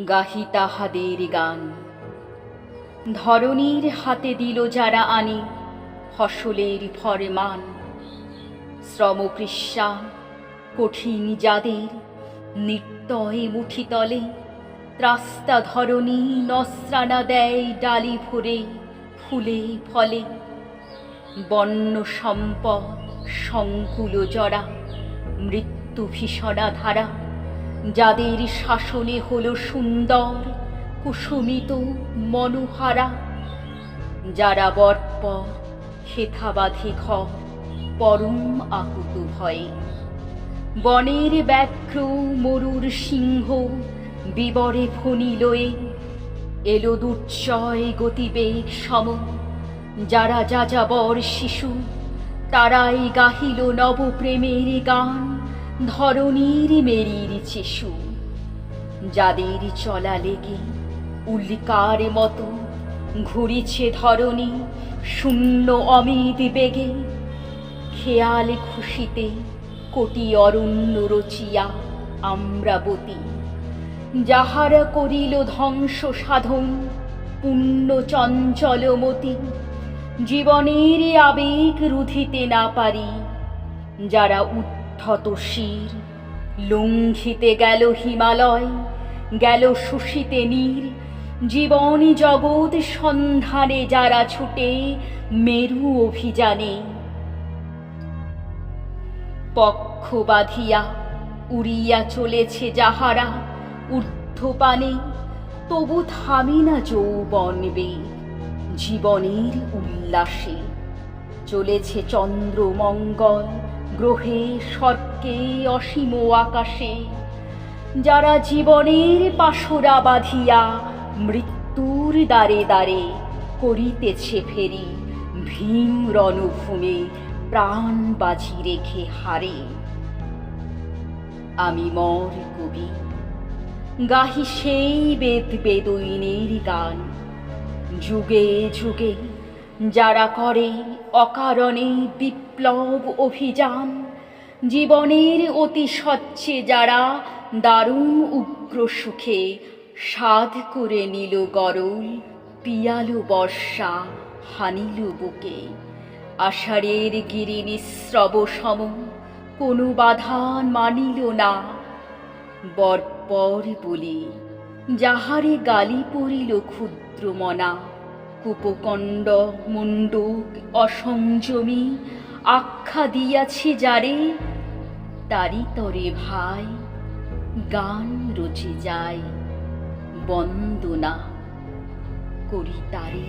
গাহি তাহাদের গান। ধরণীর হাতে দিল যারা আনি ফসলের ফরমান, শ্রমকৃষ্ণা কঠিন যাদের নির্দয় মুঠিতলে, ত্রাস্তা ধরণী নস্রানা দেয় ডালি ভরে ফুলে ফলে। বন্য সম্পদ সংকুল জরা মৃত্যু ভীষণা ধারা, যাদের শাসনে হলো সুন্দর কুসুমিত মনোহারা। যারা বর্পর হেথা বাঁধে ঘর পরম আকুত ভয়ে, বনের ব্যাঘ্র মরুর সিংহ বিবরে ফণি লয়ে। এলো দুর্জয় গতিবেগ সম যারা যাযাবর শিশু, তারাই গাহিল নবপ্রেমের গান ধরণীর মেরির চেশু। যাদের চলা লেগে উল্লিকার মতো ঘুরিছে ধরণী শূন্য অমিত বেগে, খেয়াল খুশিতে কোটি অরণ্য রচিয়া আম্রাবতী। যাহারা করিল ধ্বংস সাধন পুণ্য চঞ্চলমতি, জীবনের আবেগ রুধিতে না পারি। যারা উদ্ধত শির লঙ্ঘিতে গেল হিমালয়, গেল শুষিতে নীর। জীবন জগৎ সন্ধানে যারা ছুটে মেরু অভিযানে, পক্ষ বাঁধিয়া উড়িয়া চলেছে যাহারা ঊর্ধ্বপানে। তবু থামে না যৌবন বেগ জীবনের উল্লাসে, চলেছে চন্দ্রমঙ্গল গ্রহে স্বর্গে অসীম আকাশে। যারা জীবনের পাশরা বাঁধিয়া মৃত্যুর দ্বারে দ্বারে করিতেছে ফেরি ভীম রণভূমে প্রাণ বাজি রেখে হারে। আমি মর কবি গাহি সেই বেদ বেদুইনের গান, যুগে যুগে যারা করে অকারণে বিপ্লব অভিযান। জীবনের অতি স্বচ্ছে যারা দারুণ উগ্র সুখে সাধ করে নিল গরল, পিয়ালো বর্ষা হানিল বুকে। আষাঢ়ের গিরি নিঃস্রব সম কোনো বাধান মানিল না, বর্বর বলে যাহারে গালি পড়িল ক্ষুদ্র মনা। কূপকণ্ড মুণ্ডুক অসংযমী আখ্যা দিয়াছি যারে, তারি তরে ভাই গান রচে যায় বন্দনা করি তারে।